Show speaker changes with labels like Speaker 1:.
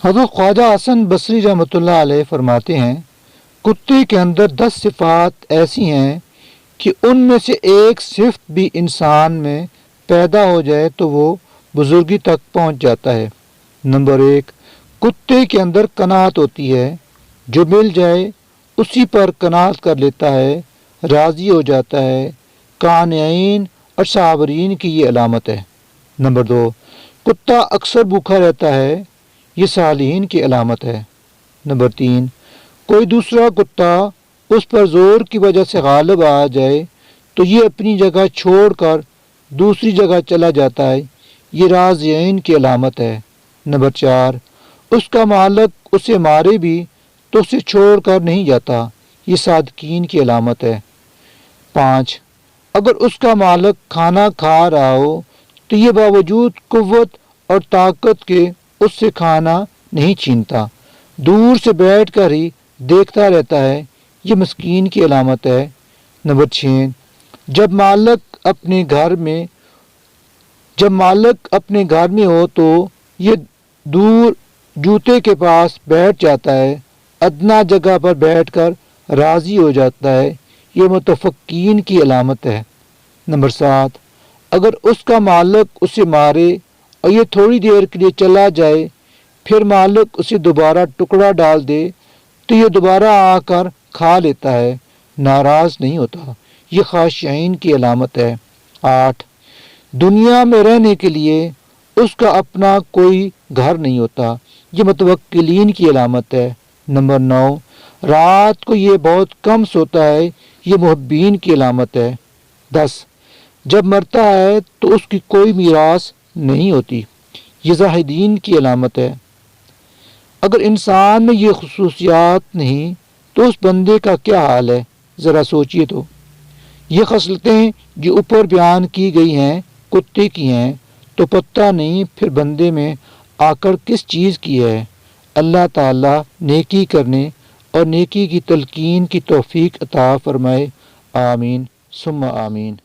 Speaker 1: حضرت خواجہ حسن بصری رحمۃ اللہ علیہ فرماتے ہیں، کتے کے اندر 10 صفات ایسی ہیں کہ ان میں سے ایک صفت بھی انسان میں پیدا ہو جائے تو وہ بزرگی تک پہنچ جاتا ہے۔ نمبر 1، کتے کے اندر قناعت ہوتی ہے، جو مل جائے اسی پر قناعت کر لیتا ہے، راضی ہو جاتا ہے۔ قانعین اور صابرین کی یہ علامت ہے۔ نمبر 2، کتا اکثر بھوکا رہتا ہے، یہ صالحین کی علامت ہے۔ نمبر 3، کوئی دوسرا کتا اس پر زور کی وجہ سے غالب آ جائے تو یہ اپنی جگہ چھوڑ کر دوسری جگہ چلا جاتا ہے، یہ راضیین کی علامت ہے۔ نمبر 4، اس کا مالک اسے مارے بھی تو اسے چھوڑ کر نہیں جاتا، یہ صادقین کی علامت ہے۔ 5، اگر اس کا مالک کھانا کھا رہا ہو تو یہ باوجود قوت اور طاقت کے اس سے کھانا نہیں چھینتا، دور سے بیٹھ کر ہی دیکھتا رہتا ہے، یہ مسکین کی علامت ہے۔ نمبر 6، جب مالک اپنے گھر میں ہو تو یہ دور جوتے کے پاس بیٹھ جاتا ہے، ادنا جگہ پر بیٹھ کر راضی ہو جاتا ہے، یہ متفقین کی علامت ہے۔ نمبر 7، اگر اس کا مالک اسے مارے اور یہ تھوڑی دیر کے لیے چلا جائے، پھر مالک اسے دوبارہ ٹکڑا ڈال دے تو یہ دوبارہ آ کر کھا لیتا ہے، ناراض نہیں ہوتا، یہ خاشعین کی علامت ہے۔ 8، دنیا میں رہنے کے لیے اس کا اپنا کوئی گھر نہیں ہوتا، یہ متوکلین کی علامت ہے۔ نمبر 9، رات کو یہ بہت کم سوتا ہے، یہ محبین کی علامت ہے۔ 10، جب مرتا ہے تو اس کی کوئی میراث نہیں ہوتی، یہ زاہدین کی علامت ہے۔ اگر انسان میں یہ خصوصیات نہیں تو اس بندے کا کیا حال ہے، ذرا سوچئے تو۔ یہ خصلتیں جو اوپر بیان کی گئی ہیں کتے کی ہیں تو پتہ نہیں پھر بندے میں آکڑ کس چیز کی ہے۔ اللہ تعالیٰ نیکی کرنے اور نیکی کی تلقین کی توفیق عطا فرمائے، آمین ثم آمین۔